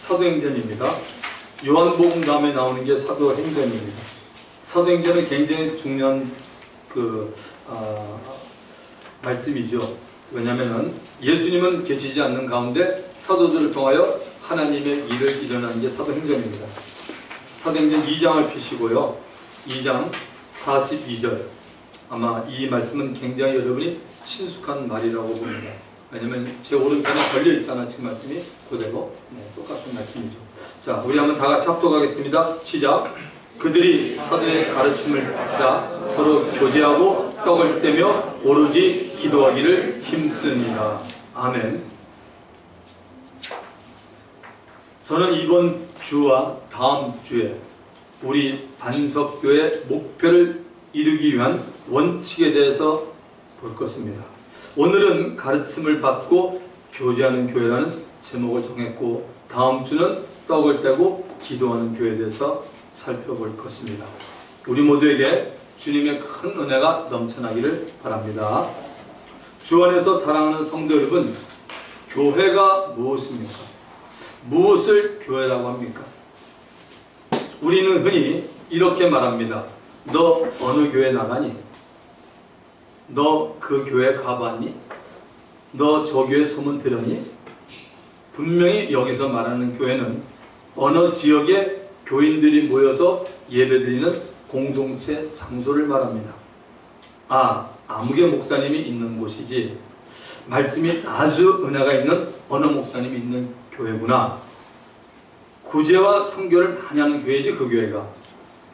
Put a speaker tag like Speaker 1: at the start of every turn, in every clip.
Speaker 1: 사도행전입니다. 요한복음 다음에 나오는 게 사도행전입니다. 사도행전은 굉장히 중요한 말씀이죠. 왜냐하면 예수님은 계시지 않는 가운데 사도들을 통하여 하나님의 일을 일어나는 게 사도행전입니다. 사도행전 2장을 펴시고요. 2장 42절. 아마 이 말씀은 굉장히 여러분이 친숙한 말이라고 봅니다. 왜냐하면 제 오른편에 걸려있잖아. 지금 말씀이 그대로 똑같은 말씀이죠. 자, 우리 한번 다 같이 합독하겠습니다. 시작. 그들이 사도의 가르침을 따라 서로 교제하고 떡을 떼며 오로지 기도하기를 힘씁니다. 아멘. 저는 이번 주와 다음 주에 우리 반석교의 목표를 이루기 위한 원칙에 대해서 볼 것입니다. 오늘은 가르침을 받고 교제하는 교회라는 제목을 정했고, 다음 주는 떡을 떼고 기도하는 교회에 대해서 살펴볼 것입니다. 우리 모두에게 주님의 큰 은혜가 넘쳐나기를 바랍니다. 주 안에서 사랑하는 성도 여러분, 교회가 무엇입니까? 무엇을 교회라고 합니까? 우리는 흔히 이렇게 말합니다. 너 어느 교회 나가니? 너 그 교회 가봤니? 너 저 교회 소문 들었니? 분명히 여기서 말하는 교회는 어느 지역에 교인들이 모여서 예배드리는 공동체 장소를 말합니다. 아무개 목사님이 있는 곳이지, 말씀이 아주 은혜가 있는 어느 목사님이 있는 교회구나. 구제와 선교를 많이 하는 교회지 그 교회가.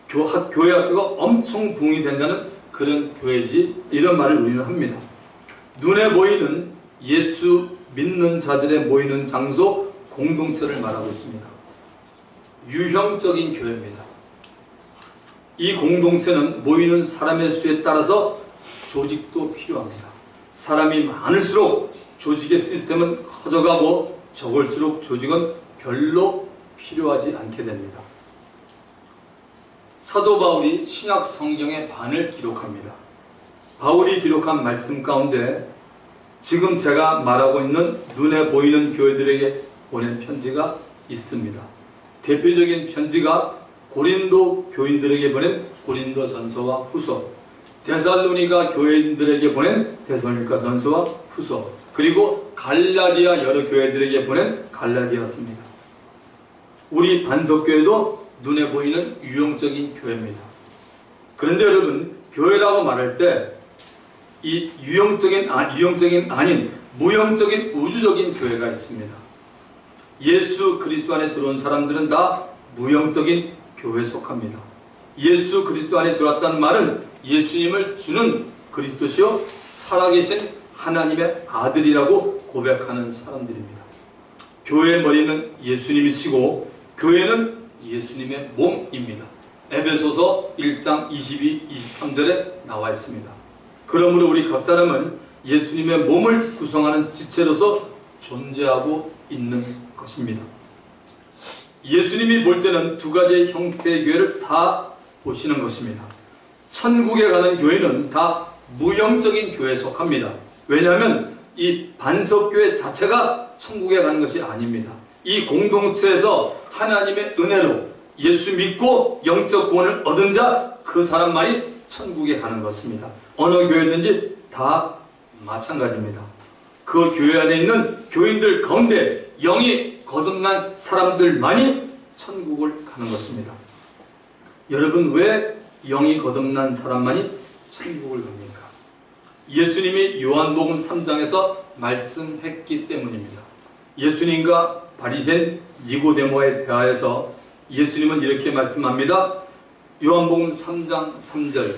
Speaker 1: 교회 학교가 엄청 붕이 된다는 그런 교회지, 이런 말을 우리는 합니다. 눈에 보이는 예수 믿는 자들의 모이는 장소, 공동체를 말하고 있습니다. 유형적인 교회입니다. 이 공동체는 모이는 사람의 수에 따라서 조직도 필요합니다. 사람이 많을수록 조직의 시스템은 커져가고 적을수록 조직은 별로 필요하지 않게 됩니다. 사도 바울이 신약 성경의 반을 기록합니다. 바울이 기록한 말씀 가운데 지금 제가 말하고 있는 눈에 보이는 교회들에게 보낸 편지가 있습니다. 대표적인 편지가 고린도 교인들에게 보낸 고린도전서와 후서, 데살로니가 교인들에게 보낸 데살로니가 전서와 후서, 그리고 갈라디아 여러 교회들에게 보낸 갈라디아서입니다. 우리 반석교회도 눈에 보이는 유형적인 교회입니다. 그런데 여러분, 교회라고 말할 때 이 유형적인 아닌 무형적인 우주적인 교회가 있습니다. 예수 그리스도 안에 들어온 사람들은 다 무형적인 교회에 속합니다. 예수 그리스도 안에 들어왔다는 말은 예수님을 주는 그리스도시요 살아계신 하나님의 아들이라고 고백하는 사람들입니다. 교회의 머리는 예수님이시고 교회는 예수님의 몸입니다. 에베소서 1장 22, 23절에 나와 있습니다. 그러므로 우리 각 사람은 예수님의 몸을 구성하는 지체로서 존재하고 있는 것입니다. 예수님이 볼 때는 두 가지의 형태의 교회를 다 보시는 것입니다. 천국에 가는 교회는 다 무형적인 교회에 속합니다. 왜냐하면 이 반석교회 자체가 천국에 가는 것이 아닙니다. 이 공동체에서 하나님의 은혜로 예수 믿고 영적 구원을 얻은 자, 그 사람만이 천국에 가는 것입니다. 어느 교회든지 다 마찬가지입니다. 그 교회 안에 있는 교인들 가운데 영이 거듭난 사람들만이 천국을 가는 것입니다. 여러분, 왜 영이 거듭난 사람만이 천국을 갑니까? 예수님이 요한복음 3장에서 말씀했기 때문입니다. 예수님과 바리새인 니고데모에 대하여서 예수님은 이렇게 말씀합니다. 요한복음 3장 3절,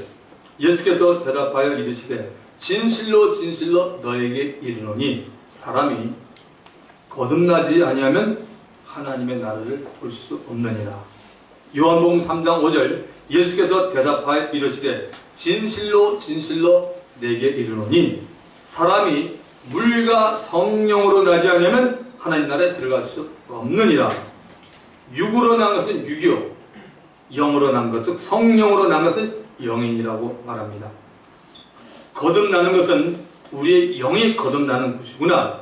Speaker 1: 예수께서 대답하여 이르시되 진실로 진실로 너에게 이르노니 사람이 거듭나지 아니하면 하나님의 나라를 볼 수 없느니라. 요한복음 3장 5절, 예수께서 대답하여 이르시되 진실로 진실로 내게 이르노니 사람이 물과 성령으로 나지 아니하면 하나님 나라에 들어갈 수 없느니라. 육으로 난 것은 육이요, 영으로 난 것, 즉 성령으로 난 것은 영인이라고 말합니다. 거듭나는 것은 우리의 영이 거듭나는 것이구나.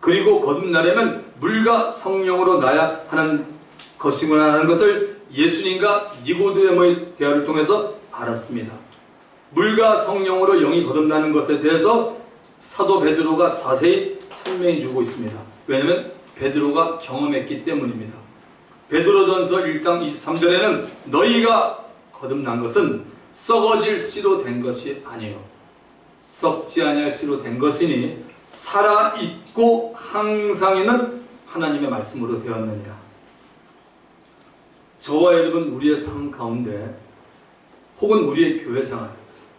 Speaker 1: 그리고 거듭나려면 물과 성령으로 나야 하는 것이구나 하는 것을 예수님과 니고데모의 대화를 통해서 알았습니다. 물과 성령으로 영이 거듭나는 것에 대해서 사도 베드로가 자세히 설명해 주고 있습니다. 왜냐하면 베드로가 경험했기 때문입니다. 베드로전서 1장 23절에는 너희가 거듭난 것은 썩어질 씨로 된 것이 아니요 썩지 아니할 씨로 된 것이니 살아있고 항상 있는 하나님의 말씀으로 되었느니라. 저와 여러분 우리의 삶 가운데 혹은 우리의 교회생활,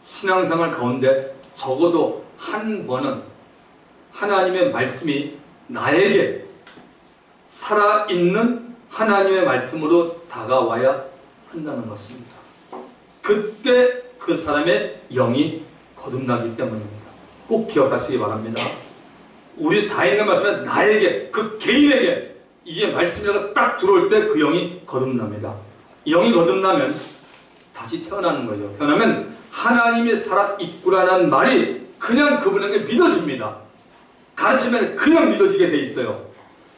Speaker 1: 신앙생활 가운데 적어도 한 번은 하나님의 말씀이 나에게 살아있는 하나님의 말씀으로 다가와야 한다는 것입니다. 그때 그 사람의 영이 거듭나기 때문입니다. 꼭 기억하시기 바랍니다. 우리 다 있는 말씀은 나에게, 그 개인에게 이게 말씀이라고 딱 들어올 때 그 영이 거듭납니다. 영이 거듭나면 다시 태어나는 거죠. 태어나면 하나님이 살아있구라는 말이 그냥 그분에게 믿어집니다. 가르치면 그냥 믿어지게 돼 있어요.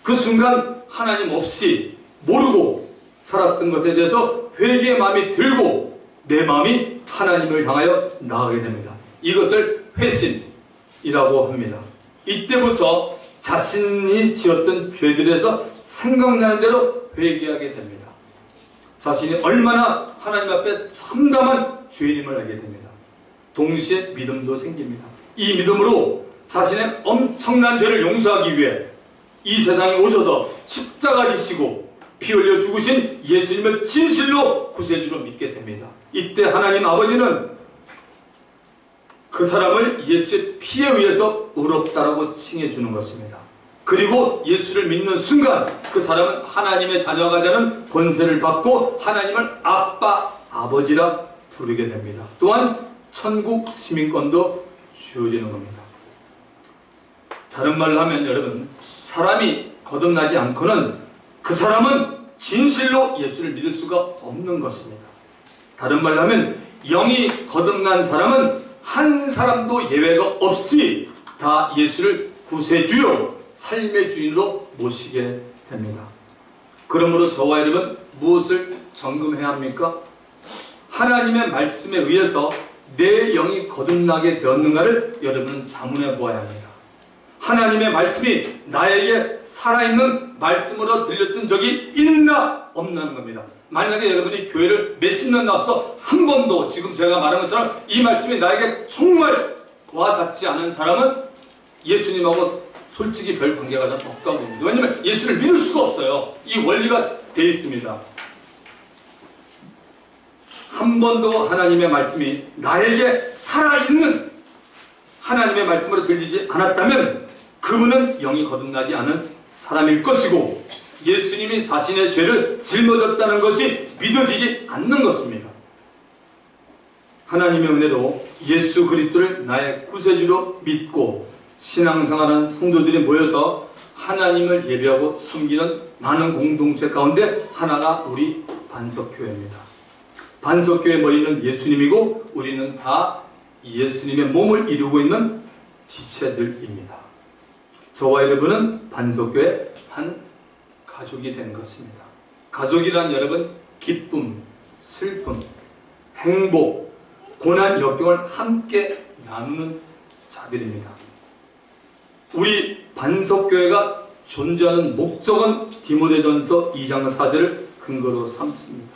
Speaker 1: 그 순간 하나님 없이 모르고 살았던 것에 대해서 회개의 마음이 들고 내 마음이 하나님을 향하여 나아가게 됩니다. 이것을 회심이라고 합니다. 이때부터 자신이 지었던 죄들에서 생각나는 대로 회개하게 됩니다. 자신이 얼마나 하나님 앞에 참담한 죄인임을 알게 됩니다. 동시에 믿음도 생깁니다. 이 믿음으로 자신의 엄청난 죄를 용서하기 위해 이 세상에 오셔서 십자가 지시고 피 흘려 죽으신 예수님을 진실로 구세주로 믿게 됩니다. 이때 하나님 아버지는 그 사람을 예수의 피에 의해서 의롭다라고 칭해 주는 것입니다. 그리고 예수를 믿는 순간 그 사람은 하나님의 자녀가 되는 권세를 받고 하나님을 아빠, 아버지라 부르게 됩니다. 또한 천국 시민권도 주어지는 겁니다. 다른 말로 하면 여러분, 사람이 거듭나지 않고는 그 사람은 진실로 예수를 믿을 수가 없는 것입니다. 다른 말로 하면 영이 거듭난 사람은 한 사람도 예외가 없이 다 예수를 구세주요 삶의 주인으로 모시게 됩니다. 그러므로 저와 여러분 무엇을 점검해야 합니까? 하나님의 말씀에 의해서 내 영이 거듭나게 되었는가를 여러분은 자문해 보아야 합니다. 하나님의 말씀이 나에게 살아있는 말씀으로 들렸던 적이 있나 없나는 겁니다. 만약에 여러분이 교회를 몇십 년 나와서 한 번도 지금 제가 말한 것처럼 이 말씀이 나에게 정말 와닿지 않은 사람은 예수님하고 솔직히 별 관계가 없다고 봅니다. 왜냐하면 예수를 믿을 수가 없어요. 이 원리가 되어 있습니다. 한 번도 하나님의 말씀이 나에게 살아있는 하나님의 말씀으로 들리지 않았다면 그분은 영이 거듭나지 않은 사람일 것이고 예수님이 자신의 죄를 짊어졌다는 것이 믿어지지 않는 것입니다. 하나님의 은혜로 예수 그리스도를 나의 구세주로 믿고 신앙생활하는 성도들이 모여서 하나님을 예배하고 섬기는 많은 공동체 가운데 하나가 우리 반석교회입니다. 반석교회의 머리는 예수님이고 우리는 다 예수님의 몸을 이루고 있는 지체들입니다. 저와 여러분은 반석교회 한 가족이 된 것입니다. 가족이란 여러분 기쁨, 슬픔, 행복, 고난, 역경을 함께 나누는 자들입니다. 우리 반석교회가 존재하는 목적은 디모데전서 2장 4절을 근거로 삼습니다.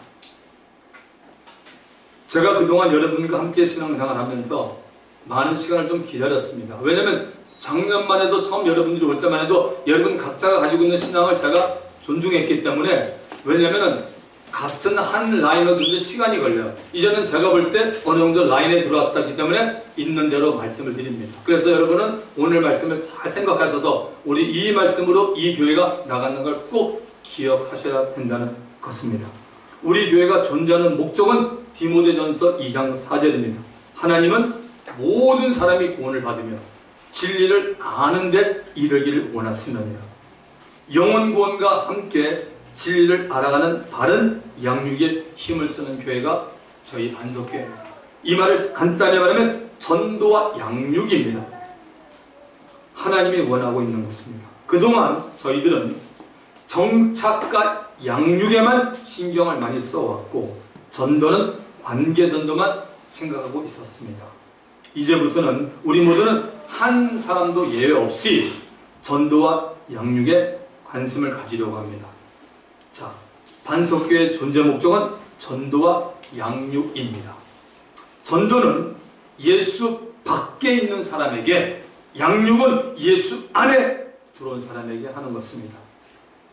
Speaker 1: 제가 그동안 여러분과 함께 신앙생활 하면서 많은 시간을 좀 기다렸습니다. 왜냐하면 작년만 해도 처음 여러분들이 올 때만 해도 여러분 각자가 가지고 있는 신앙을 제가 존중했기 때문에 왜냐하면 같은 한 라인으로 듣는 시간이 걸려요. 이제는 제가 볼 때 어느 정도 라인에 들어왔기 때문에 있는 대로 말씀을 드립니다. 그래서 여러분은 오늘 말씀을 잘 생각하셔서 우리 이 말씀으로 이 교회가 나가는 걸 꼭 기억하셔야 된다는 것입니다. 우리 교회가 존재하는 목적은 디모데전서 2장 4절입니다. 하나님은 모든 사람이 구원을 받으며 진리를 아는 데 이르기를 원하시느니라. 영혼 구원과 함께 진리를 알아가는 바른 양육에 힘을 쓰는 교회가 저희 반석교회입니다. 이 말을 간단히 말하면 전도와 양육입니다. 하나님이 원하고 있는 것입니다. 그동안 저희들은 정착과 양육에만 신경을 많이 써왔고 전도는 관계 전도만 생각하고 있었습니다. 이제부터는 우리 모두는 한 사람도 예외 없이 전도와 양육에 관심을 가지려고 합니다. 자, 반석교의 존재 목적은 전도와 양육입니다. 전도는 예수 밖에 있는 사람에게, 양육은 예수 안에 들어온 사람에게 하는 것입니다.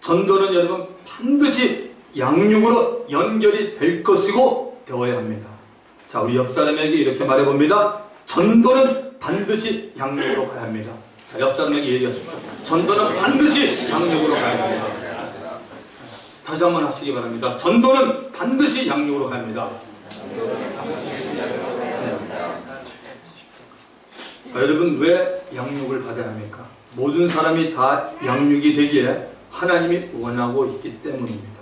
Speaker 1: 전도는 여러분 반드시 양육으로 연결이 될 것이고 되어야 합니다. 자, 우리 옆 사람에게 이렇게 말해봅니다. 전도는 반드시 양육으로 가야 합니다. 자, 옆 사람에게 얘기하십시오. 전도는 반드시 양육으로 가야 합니다. 다시 한번 하시기 바랍니다. 전도는 반드시 양육으로 가야 합니다. 자, 여러분 왜 양육을 받아야 합니까? 모든 사람이 다 양육이 되기에 하나님이 원하고 있기 때문입니다.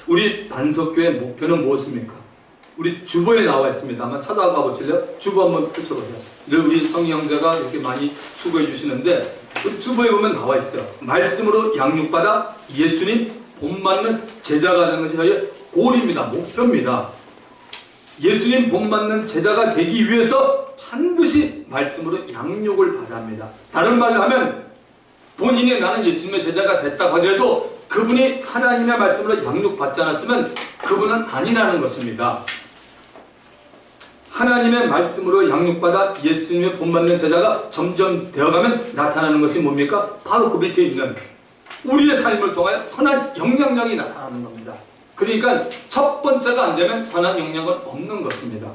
Speaker 1: 우리 반석교의 목표는 무엇입니까? 우리 주보에 나와 있습니다. 한번 찾아가 보실래요? 주보 한번 펼쳐보세요. 늘 우리 성희 형제가 이렇게 많이 수고해 주시는데 우리 주보에 보면 나와 있어요. 말씀으로 양육받아 예수님 본받는 제자가 되는 것이 저희의 골입니다. 목표입니다. 예수님 본받는 제자가 되기 위해서 반드시 말씀으로 양육을 받아야 합니다. 다른 말로 하면 본인이 나는 예수님의 제자가 됐다 하더라도 그분이 하나님의 말씀으로 양육받지 않았으면 그분은 아니라는 것입니다. 하나님의 말씀으로 양육받아 예수님의 본받는 제자가 점점 되어가면 나타나는 것이 뭡니까? 바로 그 밑에 있는 우리의 삶을 통하여 선한 영향력이 나타나는 겁니다. 그러니까 첫 번째가 안 되면 선한 영향은 없는 것입니다.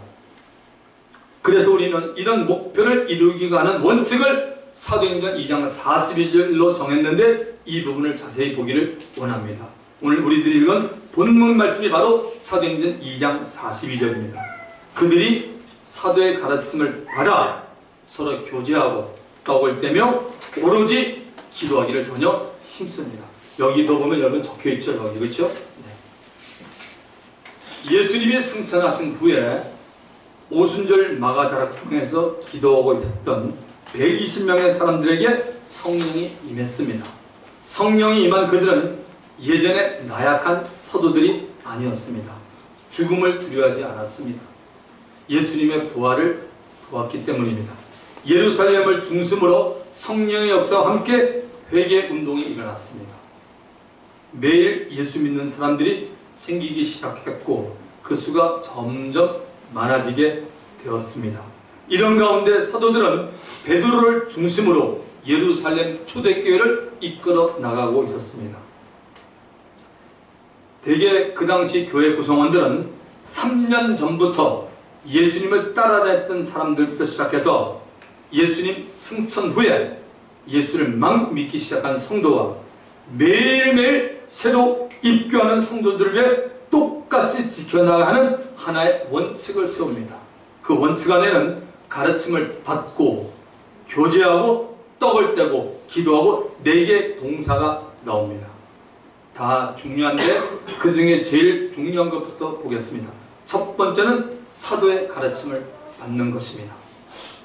Speaker 1: 그래서 우리는 이런 목표를 이루기 위한 원칙을 사도행전 2장 42절로 정했는데 이 부분을 자세히 보기를 원합니다. 오늘 우리들이 읽은 본문 말씀이 바로 사도행전 2장 42절입니다. 그들이 사도의 가르침을 받아 서로 교제하고 떡을 떼며 오로지 기도하기를 전혀 힘씁니다. 여기도 보면 여러분 적혀있죠. 여기 그렇죠? 네. 예수님이 승천하신 후에 오순절 마가다락방에서 기도하고 있었던 120명의 사람들에게 성령이 임했습니다. 성령이 임한 그들은 예전에 나약한 사도들이 아니었습니다. 죽음을 두려워하지 않았습니다. 예수님의 부활을 보았기 때문입니다. 예루살렘을 중심으로 성령의 역사와 함께 회개 운동이 일어났습니다. 매일 예수 믿는 사람들이 생기기 시작했고 그 수가 점점 많아지게 되었습니다. 이런 가운데 사도들은 베드로를 중심으로 예루살렘 초대교회를 이끌어 나가고 있었습니다. 대개 그 당시 교회 구성원들은 3년 전부터 예수님을 따라다녔던 사람들부터 시작해서 예수님 승천 후에 예수를 막 믿기 시작한 성도와 매일매일 새로 입교하는 성도들을 위해 똑같이 지켜나가는 하나의 원칙을 세웁니다. 그 원칙 안에는 가르침을 받고 교제하고 떡을 떼고 기도하고 4개의 동사가 나옵니다. 다 중요한데 그 중에 제일 중요한 것부터 보겠습니다. 첫 번째는 사도의 가르침을 받는 것입니다.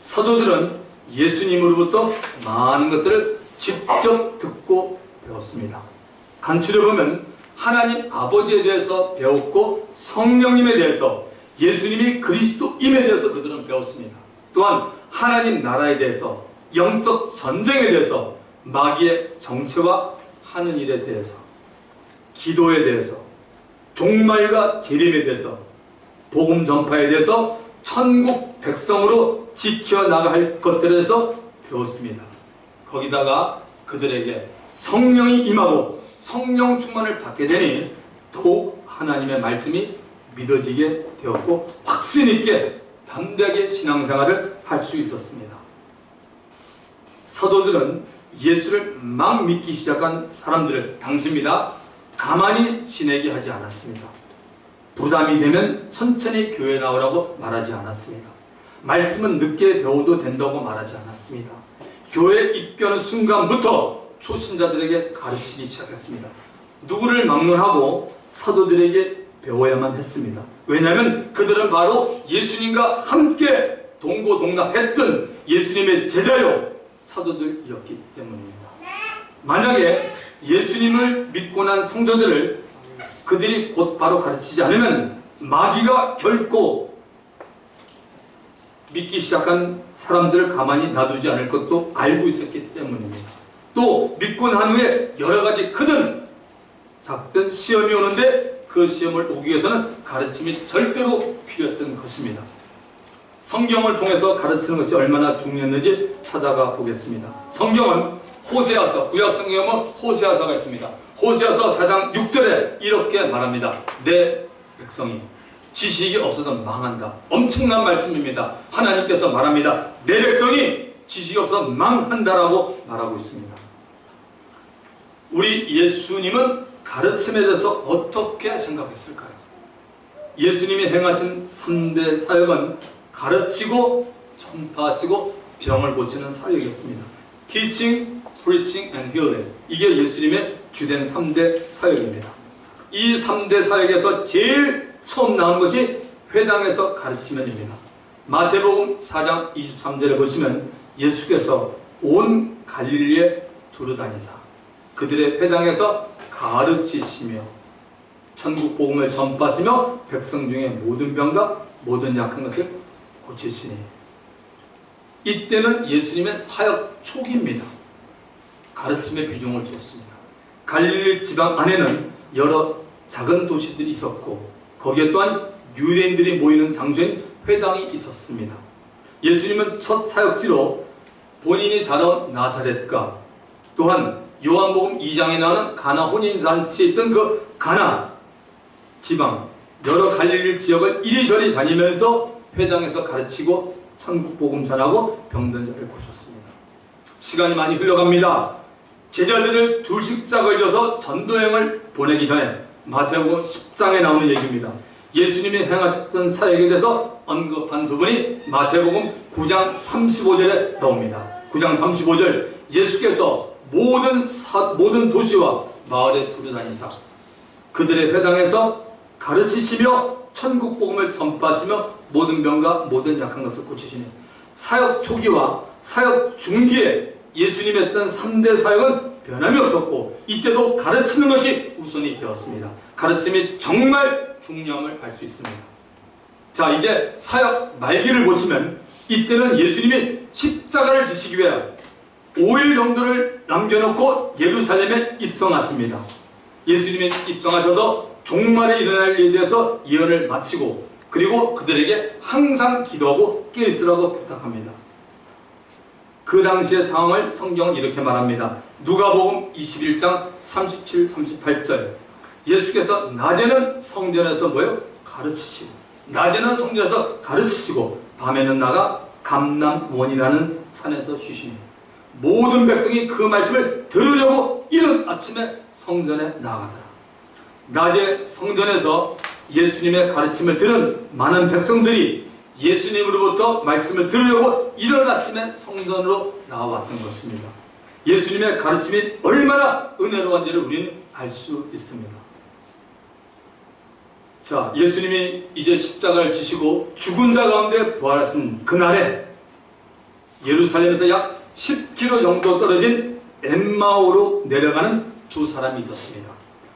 Speaker 1: 사도들은 예수님으로부터 많은 것들을 직접 듣고 배웠습니다. 간추려 보면 하나님 아버지에 대해서 배웠고 성령님에 대해서 예수님이 그리스도임에 대해서 그들은 배웠습니다. 또한 하나님 나라에 대해서 영적 전쟁에 대해서 마귀의 정체와 하는 일에 대해서 기도에 대해서 종말과 재림에 대해서 복음 전파에 대해서 천국 백성으로 지켜나가야 할 것들에 대해서 배웠습니다. 거기다가 그들에게 성령이 임하고 성령 충만을 받게 되니 더욱 하나님의 말씀이 믿어지게 되었고 확신 있게 담대하게 신앙생활을 할 수 있었습니다. 사도들은 예수를 막 믿기 시작한 사람들을 당시입니다. 가만히 지내게 하지 않았습니다. 부담이 되면 천천히 교회 나오라고 말하지 않았습니다. 말씀은 늦게 배워도 된다고 말하지 않았습니다. 교회 입교하는 순간부터 초신자들에게 가르치기 시작했습니다. 누구를 막론하고 사도들에게 배워야만 했습니다. 왜냐하면 그들은 바로 예수님과 함께 동고동락했던 예수님의 제자요 사도들이었기 때문입니다. 만약에 예수님을 믿고 난 성도들을 그들이 곧바로 가르치지 않으면 마귀가 결코 믿기 시작한 사람들을 가만히 놔두지 않을 것도 알고 있었기 때문입니다. 또 믿고 난 후에 여러 가지 크든 작든 시험이 오는데 그 시험을 오기 위해서는 가르침이 절대로 필요했던 것입니다. 성경을 통해서 가르치는 것이 얼마나 중요했는지 찾아가 보겠습니다. 성경은 호세아서, 구약 성경에 보면 호세아서가 있습니다. 호세아서 4장 6절에 이렇게 말합니다. 내 백성이 지식이 없어서 망한다. 엄청난 말씀입니다. 하나님께서 말합니다. 내 백성이 지식이 없어서 망한다라고 말하고 있습니다. 우리 예수님은 가르침에 대해서 어떻게 생각했을까요? 예수님이 행하신 3대 사역은 가르치고 전파하시고 병을 고치는 사역이었습니다. Teaching, Preaching and Healing. 이게 예수님의 주된 3대 사역입니다. 이 3대 사역에서 제일 처음 나온 것이 회당에서 가르치면입니다. 마태복음 4장 23절에 보시면 예수께서 온 갈릴리에 두루다니사 그들의 회당에서 가르치시며 천국 복음을 전파하시며 백성 중에 모든 병과 모든 약한 것을 고치시니. 이때는 예수님의 사역 초기입니다. 가르침에 비중을 두었습니다. 갈릴리 지방 안에는 여러 작은 도시들이 있었고 거기에 또한 유대인들이 모이는 장소인 회당이 있었습니다. 예수님은 첫 사역지로 본인이 자라온 나사렛과 또한 요한복음 2장에 나오는 가나 혼인잔치에 있던 그 가나 지방 여러 갈릴리 지역을 이리저리 다니면서 회당에서 가르치고 천국복음 전하고 병든 자를 고쳤습니다. 시간이 많이 흘러갑니다. 제자들을 둘씩 짝을 져서 전도행을 보내기 전에 마태복음 10장에 나오는 얘기입니다. 예수님이 행하셨던 사역에 대해서 언급한 부분이 마태복음 9장 35절에 나옵니다. 9장 35절 예수께서 모든 도시와 마을에 두루다니사 그들의 회당에서 가르치시며 천국 복음을 전파하시며 모든 병과 모든 약한 것을 고치시니. 사역 초기와 사역 중기에 예수님이 했던 3대 사역은 변함이 없었고 이때도 가르치는 것이 우선이 되었습니다. 가르침이 정말 중요함을 알 수 있습니다. 자, 이제 사역 말기를 보시면 이때는 예수님이 십자가를 지시기 위해 5일 정도를 남겨놓고 예루살렘에 입성하십니다. 예수님이 입성하셔서 종말에 일어날 일에 대해서 예언을 마치고 그리고 그들에게 항상 기도하고 깨어있으라고 부탁합니다. 그 당시의 상황을 성경은 이렇게 말합니다. 누가복음 21장 37, 38절 예수께서 낮에는 성전에서 가르치시고 낮에는 성전에서 가르치시고 밤에는 나가 감람원이라는 산에서 쉬시니 모든 백성이 그 말씀을 들으려고 이른 아침에 성전에 나가더라. 낮에 성전에서 예수님의 가르침을 들은 많은 백성들이 예수님으로부터 말씀을 들으려고 이른 아침에 성전으로 나왔던 것입니다. 예수님의 가르침이 얼마나 은혜로운지를 우리는 알 수 있습니다. 자, 예수님이 이제 십자가를 지시고 죽은 자 가운데 부활하신 그날에 예루살렘에서 약 10km 정도 떨어진 엠마오로 내려가는 두 사람이 있었습니다.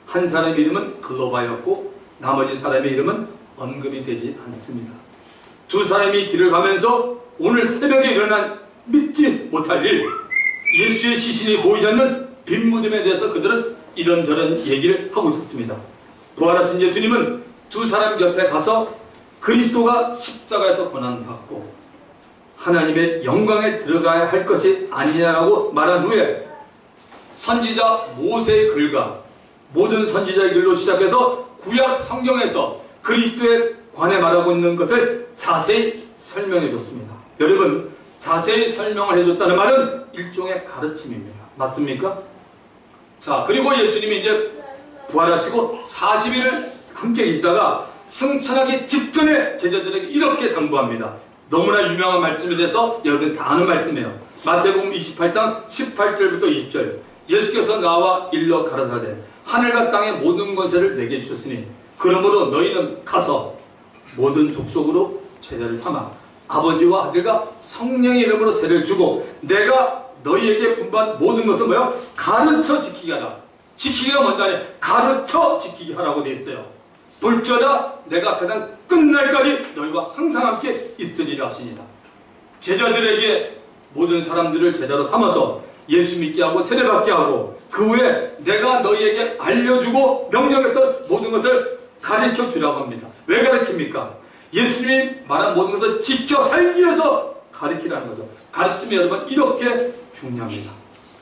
Speaker 1: 한 사람의 이름은 글로바였고 나머지 사람의 이름은 언급이 되지 않습니다. 두 사람이 길을 가면서 오늘 새벽에 일어난 믿지 못할 일, 예수의 시신이 보이지 않는 빈 무덤에 대해서 그들은 이런저런 얘기를 하고 있었습니다. 부활하신 예수님은 두 사람 곁에 가서 그리스도가 십자가에서 고난받고 하나님의 영광에 들어가야 할 것이 아니냐라고 말한 후에 선지자 모세의 글과 모든 선지자의 글로 시작해서 구약 성경에서 그리스도에 관해 말하고 있는 것을 자세히 설명해 줬습니다. 여러분, 자세히 설명을 해줬다는 말은 일종의 가르침입니다. 맞습니까? 자, 그리고 예수님이 이제 부활하시고 40일을 함께 계시다가 승천하기 직전에 제자들에게 이렇게 당부합니다. 너무나 유명한 말씀에 대해서 여러분이 다 아는 말씀이에요. 마태복음 28장 18절부터 20절 예수께서 나와 일러 가라사대 하늘과 땅의 모든 권세를 내게 주셨으니 그러므로 너희는 가서 모든 족속으로 제자를 삼아 아버지와 아들과 성령의 이름으로 세례를 주고 내가 너희에게 분부한 모든 것은 뭐야? 가르쳐 지키게 하라. 지키기가 먼저 아니야. 가르쳐 지키게 하라고 되어 있어요. 볼지어다 내가 세상 끝날까지 너희와 항상 함께 있으리라 하시니라. 제자들에게 모든 사람들을 제자로 삼아서 예수 믿게 하고 세례받게 하고 그 후에 내가 너희에게 알려주고 명령했던 모든 것을 가르쳐 주라고 합니다. 왜 가르칩니까? 예수님이 말한 모든 것을 지켜 살기 위해서 가르치라는 거죠. 가르침이 여러분 이렇게 중요합니다.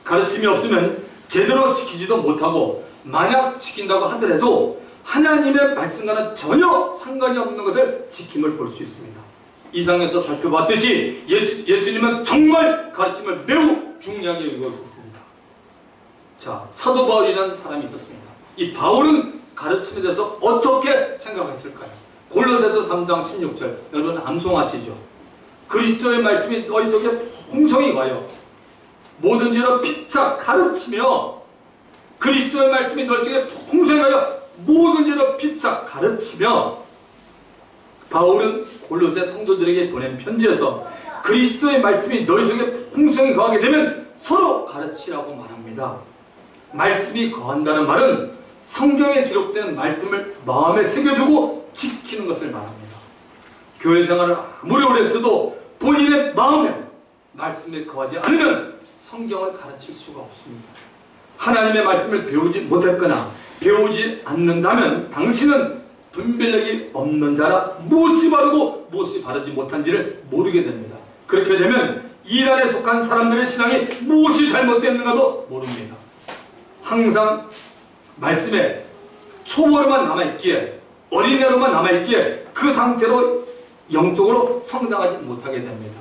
Speaker 1: 가르침이 없으면 제대로 지키지도 못하고 만약 지킨다고 하더라도 하나님의 말씀과는 전혀 상관이 없는 것을 지킴을 볼 수 있습니다. 이상에서 살펴봤듯이 예수님은 정말 가르침을 매우 중요하게 여기고 있었습니다. 자, 사도 바울이라는 사람이 있었습니다. 이 바울은 가르침에 대해서 어떻게 생각했을까요? 골로새서 3장 16절 여러분 암송하시죠. 그리스도의 말씀이 너희 속에 풍성히 와요. 뭐든지로 피차 가르치며 그리스도의 말씀이 너희 속에 풍성히 와요. 뭐든지로 피차 가르치며 바울은 골로새 성도들에게 보낸 편지에서 그리스도의 말씀이 너희 속에 풍성히 거하게 되면 서로 가르치라고 말합니다. 말씀이 거한다는 말은 성경에 기록된 말씀을 마음에 새겨두고 지키는 것을 말합니다. 교회 생활을 아무리 오래 했어도 본인의 마음에 말씀에 거하지 않으면 성경을 가르칠 수가 없습니다. 하나님의 말씀을 배우지 못했거나 배우지 않는다면 당신은 분별력이 없는 자라 무엇이 바르고 무엇이 바르지 못한지를 모르게 됩니다. 그렇게 되면 이란에 속한 사람들의 신앙이 무엇이 잘못됐는가도 모릅니다. 항상 말씀에 초보로만 남아있기에 어린애로만 남아있기에 그 상태로 영적으로 성장하지 못하게 됩니다.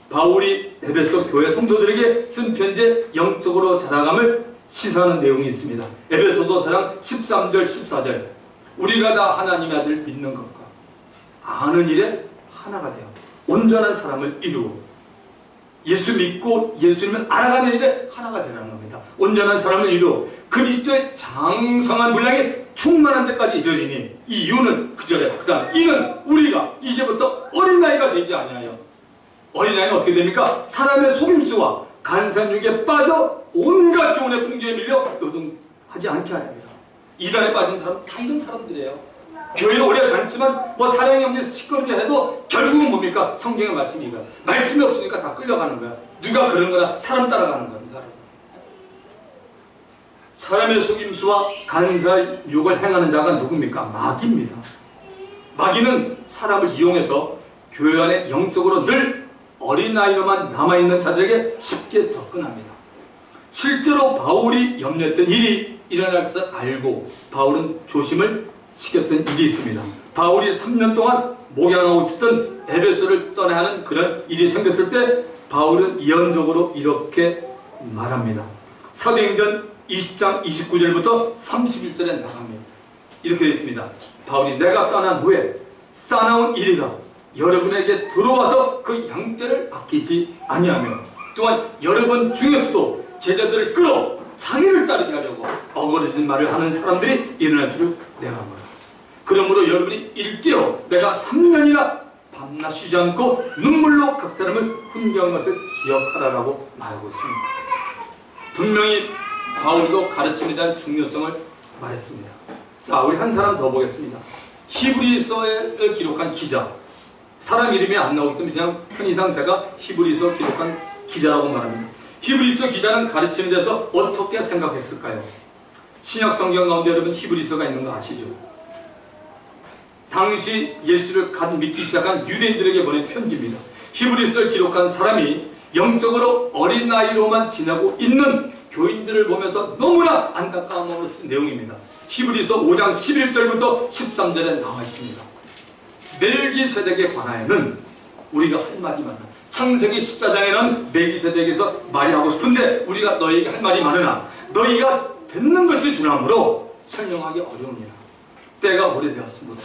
Speaker 1: 바울이 에베소 교회 성도들에게 쓴 편지에 영적으로 자라감을 시사하는 내용이 있습니다. 에베소서 4장 13절 14절 우리가 다 하나님의 아들 믿는 것과 아는 일에 하나가 되어 온전한 사람을 이루고 예수 믿고 예수님을 알아가는 일에 하나가 되라는 겁니다. 온전한 사람을 이루고 그리스도의 장성한 분량이 충만한 데까지 이르리니 이 이유는 그 절에 그 다음 이는 우리가 이제부터 어린아이가 되지 아니하여 어린아이는 어떻게 됩니까? 사람의 속임수와 간산육에 빠져 온갖 교훈의 풍조에 밀려 요동하지 않게 하렵니다. 이단에 빠진 사람은 다 이런 사람들이에요. 교회를 오래 다녔지만 뭐 사랑이 없는 시끄럽게 해도 결국은 뭡니까? 성경의 말씀이니까 말씀이 없으니까 다 끌려가는 거야. 누가 그런 거나 사람 따라가는 겁니다. 사람의 속임수와 간사육을 행하는 자가 누굽니까? 마귀입니다. 마귀는 사람을 이용해서 교회 안에 영적으로 늘 어린아이로만 남아있는 자들에게 쉽게 접근합니다. 실제로 바울이 염려했던 일이 일어날 것을 알고 바울은 조심을 시켰던 일이 있습니다. 바울이 3년 동안 목양하고 있었던 에베소를 떠나야 하는 그런 일이 생겼을 때 바울은 예언적으로 이렇게 말합니다. 사도행전 20장 29절부터 31절에 나갑니다. 이렇게 되어 있습니다. 바울이 내가 떠난 후에 쌓아놓은 이리가 여러분에게 들어와서 그 양떼를 아끼지 아니하며 또한 여러분 중에서도 제자들을 끌어 자기를 따르게 하려고 어거러진 말을 하는 사람들이 일어날 줄을 내가 몰라. 그러므로 여러분이 일깨어 내가 3년이나 밤낮 쉬지 않고 눈물로 각 사람을 훈계한 것을 기억하라라고 말하고 있습니다. 분명히 바울도 가르침에 대한 중요성을 말했습니다. 자, 우리 한 사람 더 보겠습니다. 히브리서를 기록한 기자. 사람 이름이 안 나오기 때문에 그냥 편의상 제가 히브리서 기록한 기자라고 말합니다. 히브리서 기자는 가르침에 대해서 어떻게 생각했을까요? 신약 성경 가운데 여러분 히브리서가 있는 거 아시죠? 당시 예수를 갓 믿기 시작한 유대인들에게 보낸 편지입니다. 히브리서를 기록한 사람이 영적으로 어린아이로만 지내고 있는 교인들을 보면서 너무나 안타까운 마음으로 쓴 내용입니다. 히브리서 5장 11절부터 13절에 나와 있습니다. 멜기세덱에 관하여는 우리가 할 말이 많아. 창세기 14장에는 멜기세덱에서 말이 하고 싶은데 우리가 너희에게 할 말이 많으나 너희가 듣는 것이 두려움으로 설명하기 어려우니라. 때가 오래되었습니다.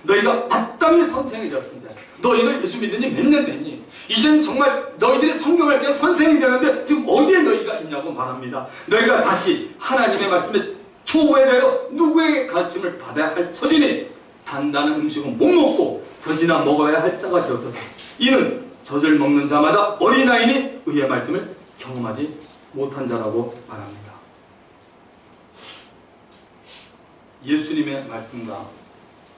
Speaker 1: 너희가 마땅히 선생이 되었습니다. 너희들 예수 믿으니 몇 년 됐니? 이젠 정말 너희들이 성경을 읽게 선생이 되는데 지금 어디에 너희가 있냐고 말합니다. 너희가 다시 하나님의 말씀에 초호에 대하여 누구에게 가르침을 받아야 할 처지니 단단한 음식은 못 먹고 젖이나 먹어야 할 자가 되었다. 이는 젖을 먹는 자마다 어린아이니 의의 말씀을 경험하지 못한 자라고 말합니다. 예수님의 말씀과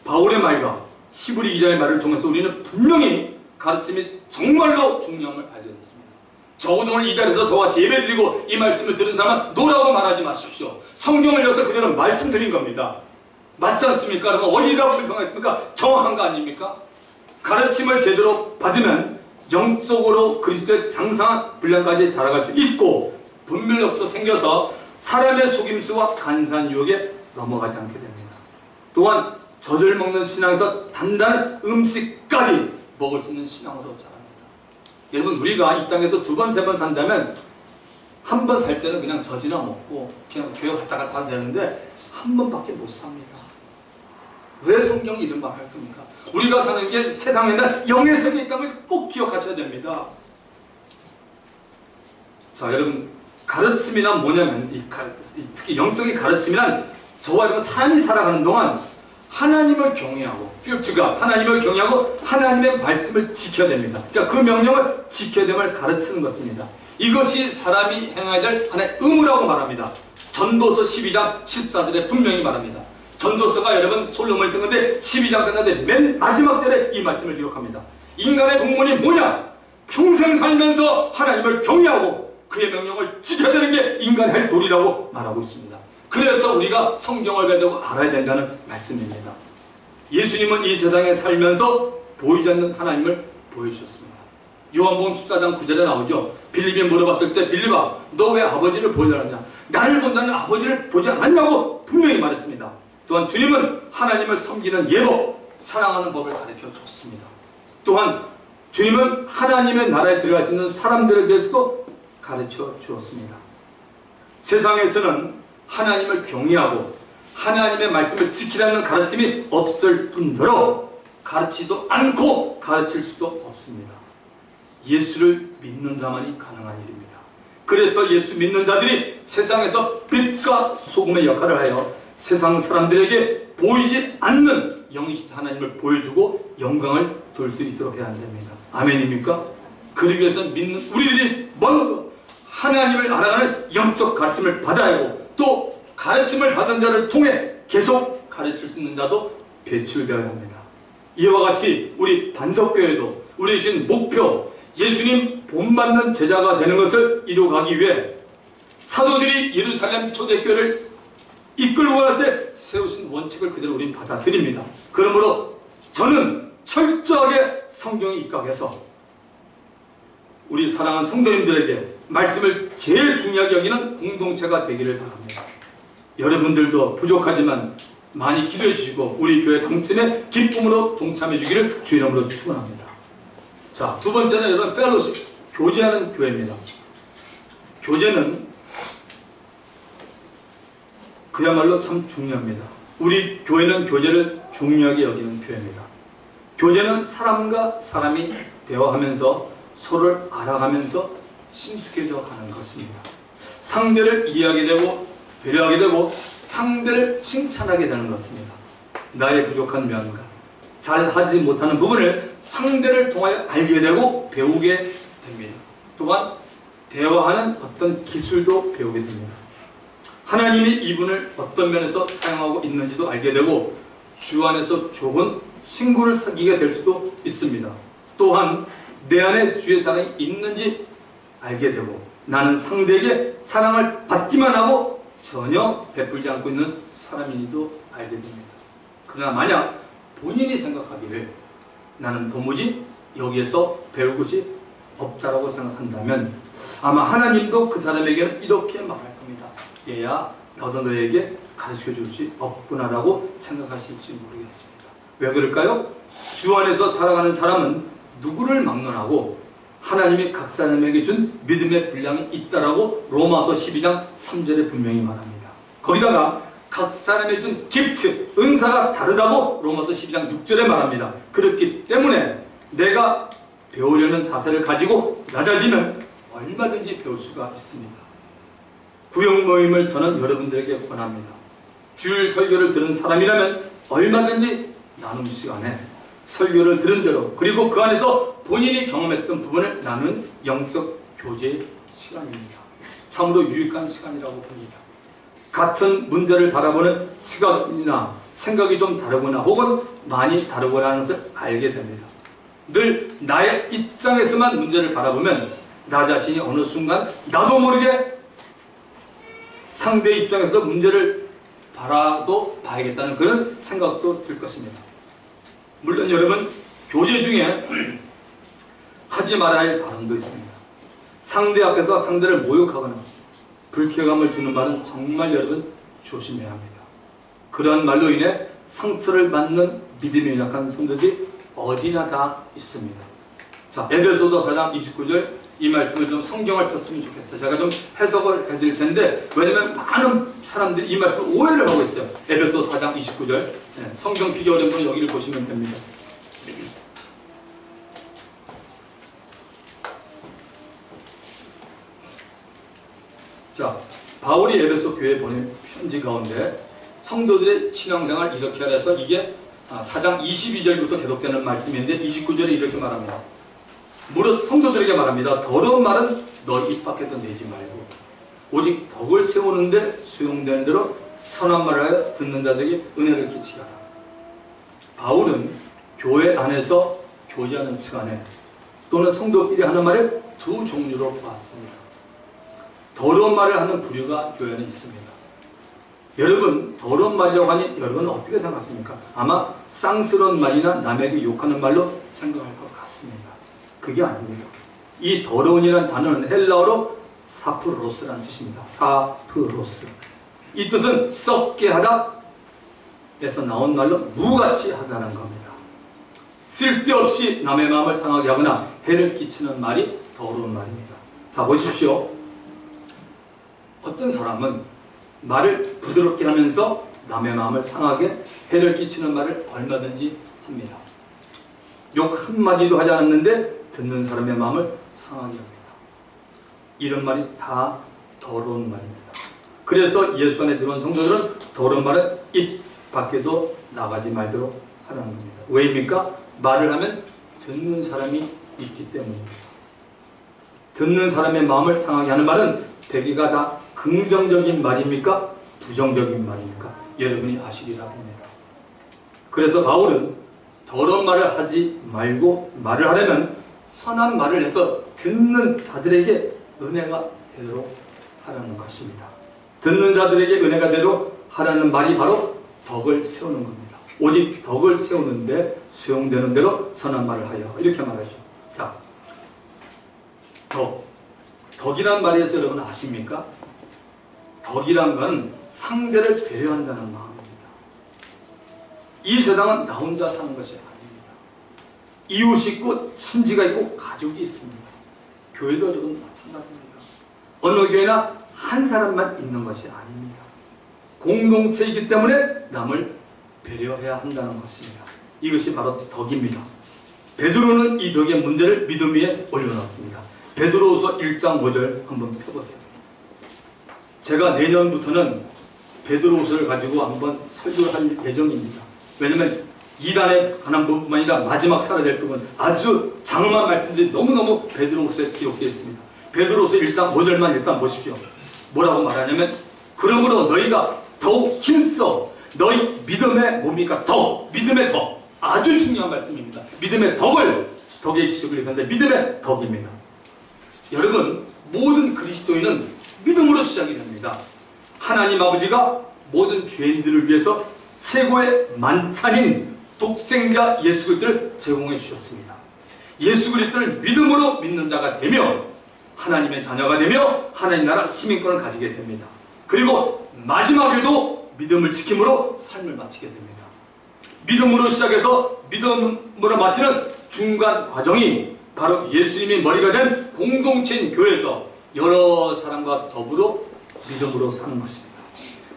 Speaker 1: 바울의 말과 히브리 기자의 말을 통해서 우리는 분명히 가르침이 정말로 중요함을 알게 됐습니다. 적어도 오늘 이 자리에서 저와 예배드리고 이 말씀을 들은 사람은 노라고 말하지 마십시오. 성경을 여기서 그대로 말씀드린 겁니다. 맞지 않습니까? 여러분 어디다 불평했습니까? 정확한 거 아닙니까? 가르침을 제대로 받으면 영적으로 그리스도의 장성한 분량까지 자라갈 수 있고 분별력도 생겨서 사람의 속임수와 간사한 유혹에 넘어가지 않게 됩니다. 또한 젖을 먹는 신앙에서 단단한 음식까지 먹을 수 있는 신앙으로 자랍니다. 여러분 우리가 이 땅에서 2번, 3번 산다면 한 번 살 때는 그냥 젖이나 먹고 그냥 교회 갔다 갔다 하면 되는데 한 번밖에 못 삽니다. 왜 성경이 이런 말 할 겁니까? 우리가 사는 게 세상에는 영의 세계에 있다는 걸 꼭 기억하셔야 됩니다. 자 여러분 가르침이란 뭐냐면 특히 영적인 가르침이란 저와 여러분 삶이 살아가는 동안 하나님을 경외하고 퓨처가 하나님을 경외하고 하나님의 말씀을 지켜야 됩니다. 그러니까 그 명령을 지켜야 됨을 가르치는 것입니다. 이것이 사람이 행해야 될 하나의 의무라고 말합니다. 전도서 12장 14절에 분명히 말합니다. 전도서가 여러분 솔로몬이 쓴 건데 12장 끝났는데 맨 마지막 절에 이 말씀을 기록합니다. 인간의 공문이 뭐냐? 평생 살면서 하나님을 경외하고 그의 명령을 지켜야 되는 게 인간의 할 도리라고 말하고 있습니다. 그래서 우리가 성경을 배우고 알아야 된다는 말씀입니다. 예수님은 이 세상에 살면서 보이지 않는 하나님을 보여주셨습니다. 요한복음 14장 9절에 나오죠. 빌립이 물어봤을 때 빌립아 너 왜 아버지를 보지 않았냐? 나를 본다는 아버지를 보지 않았냐고 분명히 말했습니다. 또한 주님은 하나님을 섬기는 예법, 사랑하는 법을 가르쳐 줬습니다. 또한 주님은 하나님의 나라에 들어갈 수 있는 사람들에 대해서도 가르쳐 주었습니다. 세상에서는 하나님을 경외하고 하나님의 말씀을 지키라는 가르침이 없을 뿐더러 가르치지도 않고 가르칠 수도 없습니다. 예수를 믿는 자만이 가능한 일입니다. 그래서 예수 믿는 자들이 세상에서 빛과 소금의 역할을 하여 세상 사람들에게 보이지 않는 영이신 하나님을 보여주고 영광을 돌 수 있도록 해야 됩니다. 아멘입니까? 그러기 위해서 믿는 우리들이 먼저 하나님을 알아가는 영적 가르침을 받아야 하고 또 가르침을 받은 자를 통해 계속 가르칠 수 있는 자도 배출되어야 합니다. 이와 같이 우리 반석교회도 우리 주신 목표 예수님 본받는 제자가 되는 것을 이루어가기 위해 사도들이 예루살렘 초대교회를 이끌고 갈 때 세우신 원칙을 그대로 우리는 받아들입니다. 그러므로 저는 철저하게 성경에 입각해서 우리 사랑하는 성도님들에게 말씀을 제일 중요하게 여기는 공동체가 되기를 바랍니다. 여러분들도 부족하지만 많이 기도해 주시고 우리 교회 당신의 기쁨으로 동참해 주기를 주 이름으로 축원합니다. 자, 두 번째는 여러분 펠로십, 교제하는 교회입니다. 교제는 그야말로 참 중요합니다. 우리 교회는 교제를 중요하게 여기는 교회입니다. 교제는 사람과 사람이 대화하면서 서로를 알아가면서 친숙해져 가는 것입니다. 상대를 이해하게 되고 배려하게 되고 상대를 칭찬하게 되는 것입니다. 나의 부족한 면과 잘하지 못하는 부분을 상대를 통하여 알게 되고 배우게 됩니다. 또한 대화하는 어떤 기술도 배우게 됩니다. 하나님이 이분을 어떤 면에서 사용하고 있는지도 알게 되고 주 안에서 좋은 친구를 사귀게 될 수도 있습니다. 또한 내 안에 주의 사랑이 있는지 알게 되고 나는 상대에게 사랑을 받기만 하고 전혀 베풀지 않고 있는 사람인지도 알게 됩니다. 그러나 만약 본인이 생각하기를 나는 도무지 여기에서 배울 것이 없다라고 생각한다면 아마 하나님도 그 사람에게는 이렇게 말할 겁니다. 얘야 나도 너에게 가르쳐 줄 수 없구나라고 생각하실지 모르겠습니다. 왜 그럴까요? 주 안에서 살아가는 사람은 누구를 막론하고 하나님이 각 사람에게 준 믿음의 분량이 있다라고 로마서 12장 3절에 분명히 말합니다. 거기다가 각 사람에게 준 기프트, 은사가 다르다고 로마서 12장 6절에 말합니다. 그렇기 때문에 내가 배우려는 자세를 가지고 낮아지면 얼마든지 배울 수가 있습니다. 구역 모임을 저는 여러분들에게 권합니다. 주일 설교를 들은 사람이라면 얼마든지 나눔 시간에 설교를 들은 대로 그리고 그 안에서 본인이 경험했던 부분을 나누는 영적 교제의 시간입니다. 참으로 유익한 시간이라고 봅니다. 같은 문제를 바라보는 시각이나 생각이 좀 다르거나 혹은 많이 다르거나 하는 것을 알게 됩니다. 늘 나의 입장에서만 문제를 바라보면 나 자신이 어느 순간 나도 모르게 상대의 입장에서 문제를 봐야겠다는 그런 생각도 들 것입니다. 물론 여러분, 교제 중에 하지 말아야 할 발언도 있습니다. 상대 앞에서 상대를 모욕하거나 불쾌감을 주는 말은 정말 여러분 조심해야 합니다. 그러한 말로 인해 상처를 받는 믿음이 약한 성도들이 어디나 다 있습니다. 자, 에베소서 4장 29절 이 말씀을 좀 성경을 폈으면 좋겠어요. 제가 좀 해석을 해드릴 텐데, 왜냐면 많은 사람들이 이 말씀을 오해를 하고 있어요. 에베소 4장 29절 성경 비교 어려운 분은 여기를 보시면 됩니다. 자, 바울이 에베소 교회에 보낸 편지 가운데 성도들의 신앙생활 이렇게 하래서 이게 4장 22절부터 계속되는 말씀인데 29절에 이렇게 말합니다. 무릇 성도들에게 말합니다. 더러운 말은 너 입 밖에도 내지 말고 오직 덕을 세우는데 소용되는 대로 선한 말을 하여 듣는 자들에게 은혜를 끼치게 하라. 바울은 교회 안에서 교제하는 시간에 또는 성도끼리 하는 말을 두 종류로 봤습니다. 더러운 말을 하는 부류가 교회 안에 있습니다. 여러분, 더러운 말이라고 하니 여러분은 어떻게 생각하십니까? 아마 쌍스러운 말이나 남에게 욕하는 말로 생각할 것 같습니다. 그게 아닙니다. 이 더러운이라는 단어는 헬라어로 사프로스라는 뜻입니다. 사프로스. 이 뜻은 썩게 하다 에서 나온 말로 무같이 하다는 겁니다. 쓸데없이 남의 마음을 상하게 하거나 해를 끼치는 말이 더러운 말입니다. 자, 보십시오. 어떤 사람은 말을 부드럽게 하면서 남의 마음을 상하게 해를 끼치는 말을 얼마든지 합니다. 욕 한마디도 하지 않았는데 듣는 사람의 마음을 상하게 합니다. 이런 말이 다 더러운 말입니다. 그래서 예수 안에 들어온 성도들은 더러운 말은 입 밖에도 나가지 말도록 하라는 겁니다. 왜입니까? 말을 하면 듣는 사람이 있기 때문입니다. 듣는 사람의 마음을 상하게 하는 말은 대개가 다 긍정적인 말입니까? 부정적인 말입니까? 여러분이 아시리라 합니다. 그래서 바울은 더러운 말을 하지 말고 말을 하려면 선한 말을 해서 듣는 자들에게 은혜가 되도록 하라는 것입니다. 듣는 자들에게 은혜가 되도록 하라는 말이 바로 덕을 세우는 겁니다. 오직 덕을 세우는데 소용되는 대로 선한 말을 하여 이렇게 말하죠. 자, 덕이란 말에 대해서 여러분 아십니까? 덕이란 건 상대를 배려한다는 마음입니다. 이 세상은 나 혼자 사는 것이 아닙니다. 이웃이 있고 친지가 있고 가족이 있습니다. 교회도 여러분 마찬가지입니다. 어느 교회나 한 사람만 있는 것이 아닙니다. 공동체이기 때문에 남을 배려해야 한다는 것입니다. 이것이 바로 덕입니다. 베드로는 이 덕의 문제를 믿음 위에 올려놨습니다. 베드로후서 1장 5절 한번 펴보세요. 제가 내년부터는 베드로후서를 가지고 한번 설교를 할 예정입니다. 왜냐하면 이단에 관한 부분만 아니라 마지막 살아야 될 부분 아주 장엄한 말씀들이 너무너무 베드로후서에 기록되어 있습니다. 베드로후서 1장 5절만 일단 보십시오. 뭐라고 말하냐면 그러므로 너희가 더욱 힘써 너희 믿음의 뭡니까? 믿음의 덕. 아주 중요한 말씀입니다. 믿음의 덕의 시식을 얘기하는데 믿음의 덕입니다. 여러분, 모든 그리스도인은 믿음으로 시작이 됩니다. 하나님 아버지가 모든 죄인들을 위해서 최고의 만찬인 독생자 예수 그리스도를 제공해 주셨습니다. 예수 그리스도를 믿음으로 믿는 자가 되며 하나님의 자녀가 되며 하나님 나라 시민권을 가지게 됩니다. 그리고 마지막에도 믿음을 지킴으로 삶을 마치게 됩니다. 믿음으로 시작해서 믿음으로 마치는 중간 과정이 바로 예수님이 머리가 된 공동체인 교회에서 여러 사람과 더불어 믿음으로 사는 것입니다.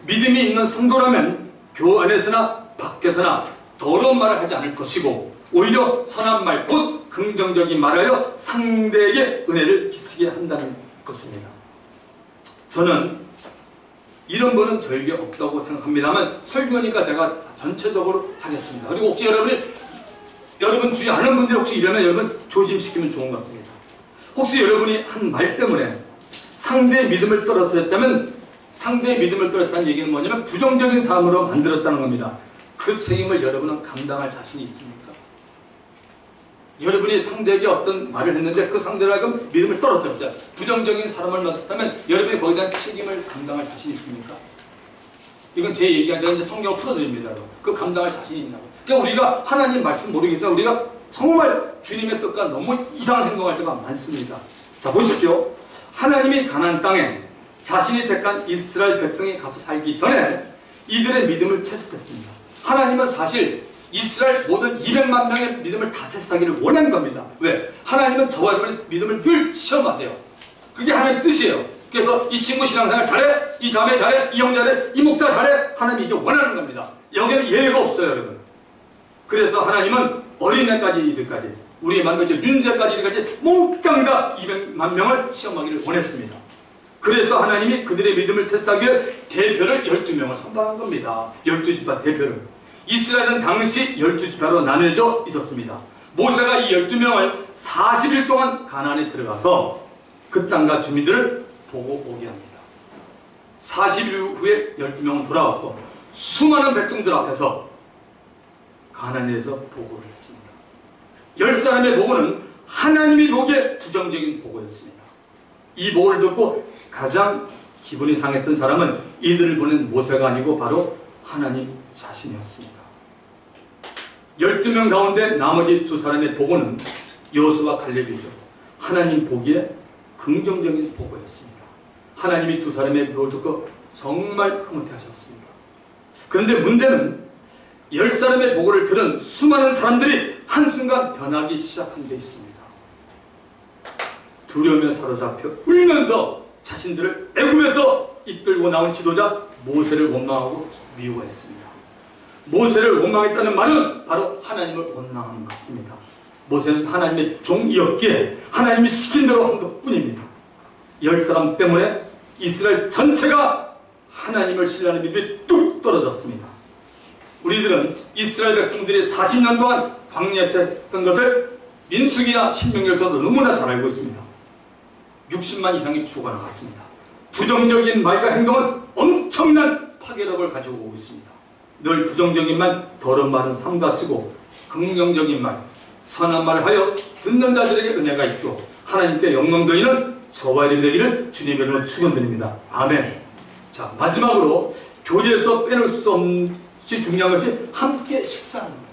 Speaker 1: 믿음이 있는 성도라면 교회 안에서나 밖에서나 더러운 말을 하지 않을 것이고 오히려 선한 말, 곧 긍정적인 말을 하여 상대에게 은혜를 끼치게 한다는 것입니다. 저는 이런 분은 저에게 없다고 생각합니다만 설교니까 제가 전체적으로 하겠습니다. 그리고 혹시 여러분 주위 아는 분들이 혹시 이러면 여러분 조심시키면 좋은 것 같습니다. 혹시 여러분이 한 말 때문에 상대의 믿음을 떨어뜨렸다면, 상대의 믿음을 떨어뜨렸다는 얘기는 뭐냐면 부정적인 사람으로 만들었다는 겁니다. 그 책임을 여러분은 감당할 자신이 있습니까? 여러분이 상대에게 어떤 말을 했는데 그 상대로 하여금 믿음을 떨어뜨렸어요. 부정적인 사람을 만났다면 여러분이 거기에 대한 책임을 감당할 자신이 있습니까? 이건 제 얘기가 제가 이제 성경을 풀어드립니다. 그 감당할 자신이 있냐고. 그러니까 우리가 하나님 말씀 모르기 때문에 우리가 정말 주님의 뜻과 너무 이상한 행동할 때가 많습니다. 자, 보십시오. 하나님이 가나안 땅에 자신이 택한 이스라엘 백성이 가서 살기 전에 이들의 믿음을 테스트했습니다. 하나님은 사실 이스라엘 모든 200만 명의 믿음을 다 테스트하기를 원하는 겁니다. 왜? 하나님은 저와 여러분의 믿음을 늘 시험하세요. 그게 하나님의 뜻이에요. 그래서 이 친구 신앙생활 잘해, 이 자매 잘해, 이 형 잘해, 이 목사 잘해, 하나님이 이게 원하는 겁니다. 여기는 예외가 없어요, 여러분. 그래서 하나님은 어린애까지 이들까지, 우리의 만물적 윤재까지 이들까지 몽땅 다 200만 명을 시험하기를 원했습니다. 그래서 하나님이 그들의 믿음을 테스트하기 위해 대표를 12명을 선발한 겁니다. 12지파 대표를. 이스라엘은 당시 12지파로 나뉘어져 있었습니다. 모세가 이 12명을 40일 동안 가나안에 들어가서 그 땅과 주민들을 보고 오게 합니다. 40일 후에 12명은 돌아왔고 수많은 백성들 앞에서 가나안에서 보고를 했습니다. 10사람의 보고는 하나님이 보기에 부정적인 보고였습니다. 이 보고를 듣고 가장 기분이 상했던 사람은 이들을 보낸 모세가 아니고 바로 하나님 자신이었습니다. 12명 가운데 나머지 2사람의 보고는 여호수아와 갈렙이죠. 하나님 보기에 긍정적인 보고였습니다. 하나님이 2사람의 보고를 듣고 정말 흐뭇해하셨습니다. 그런데 문제는 10사람의 보고를 들은 수많은 사람들이 한순간 변하기 시작한 데 있습니다. 두려움에 사로잡혀 울면서 자신들을 애굽에서 이끌고 나온 지도자 모세를 원망하고 미워했습니다. 모세를 원망했다는 말은 바로 하나님을 원망하는 것입니다. 모세는 하나님의 종이었기에 하나님이 시킨 대로 한 것뿐입니다. 10사람 때문에 이스라엘 전체가 하나님을 신뢰하는 믿음이 뚝 떨어졌습니다. 우리들은 이스라엘 백성들이 40년 동안 광야에서 했던 것을 민수기나 신명기에서도 너무나 잘 알고 있습니다. 60만 이상이 죽어나갔습니다. 부정적인 말과 행동은 엄청난 파괴력을 가지고 오고 있습니다. 늘 부정적인 말, 더러운 말은 삼가시고 긍정적인 말, 선한 말을 하여 듣는 자들에게 은혜가 있고 하나님께 영광 돌리는 저와 여러분이 되기를 주님의 이름으로 축원드립니다. 아멘. 자, 마지막으로 교제에서 빼놓을 수 없이 중요한 것이 함께 식사하는 거예요.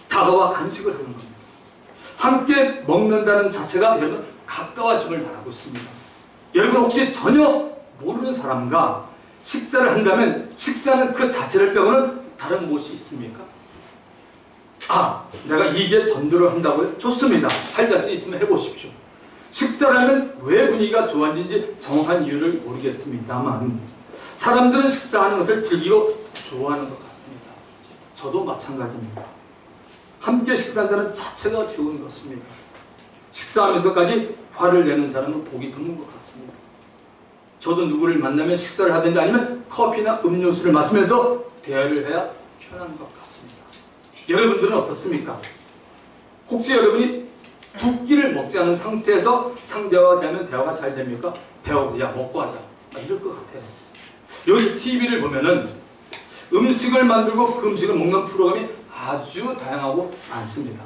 Speaker 1: 다가와 간식을 하는 겁니다. 함께 먹는다는 자체가 여러분 가까워짐을 말하고 있습니다. 여러분 혹시 전혀 모르는 사람과 식사를 한다면 식사는 그 자체를 빼고는 다른 무엇이 있습니까? 아, 내가 이게 전도를 한다고요? 좋습니다. 할 자신 있으면 해보십시오. 식사를 하면 왜 분위기가 좋아지는지 정확한 이유를 모르겠습니다만 사람들은 식사하는 것을 즐기고 좋아하는 것 같습니다. 저도 마찬가지입니다. 함께 식사한다는 자체가 좋은 것입니다. 식사하면서까지 화를 내는 사람은 보기 드문 것 같습니다. 저도 누구를 만나면 식사를 하든지 아니면 커피나 음료수를 마시면서 대화를 해야 편한 것 같습니다. 여러분들은 어떻습니까? 혹시 여러분이 두 끼를 먹지 않은 상태에서 상대와 대하면 대화가 잘 됩니까? 배고프자 먹고 하자 이럴 것 같아요. 요즘 TV를 보면은 음식을 만들고 그 음식을 먹는 프로그램이 아주 다양하고 많습니다.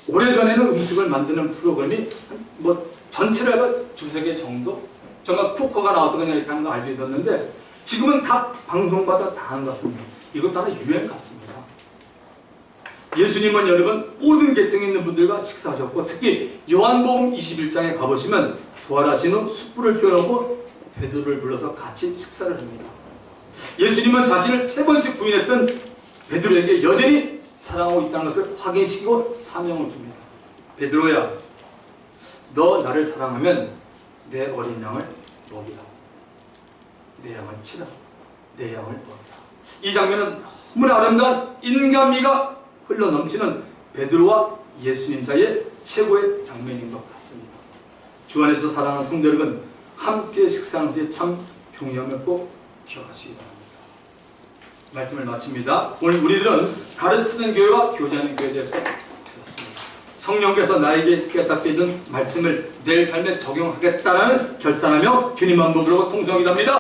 Speaker 1: 오래전에는 음식을 만드는 프로그램이 뭐 전체를 해서 2-3개 정도? 정말 쿠커가 나와서 그냥 이렇게 하는 거 알고 있었는데 지금은 각 방송마다 다 하는 것 같습니다. 이것 따라 유행 같습니다. 예수님은 여러분 모든 계층에 있는 분들과 식사하셨고 특히 요한복음 21장에 가보시면 부활하신 후 숯불을 펴놓고 베드로를 불러서 같이 식사를 합니다. 예수님은 자신을 3번씩 부인했던 베드로에게 여전히 사랑하고 있다는 것을 확인시키고 사명을 줍니다. 베드로야, 너 나를 사랑하면 내 어린 양을 먹이라. 내 양을 치라. 내 양을 먹이라. 이 장면은 너무나 아름다운 인간미가 흘러넘치는 베드로와 예수님 사이의 최고의 장면인 것 같습니다. 주 안에서 사랑하는 성도 여러분, 함께 식사하는 것이 참 중요함을 꼭 기억하시기 바랍니다. 말씀을 마칩니다. 오늘 우리들은 가르치는 교회와 교제하는 교회에 대해서 들었습니다. 성령께서 나에게 깨닫게 해준 말씀을 내 삶에 적용하겠다라는 결단하며 주님 한 번 부르고 통성이 답니다.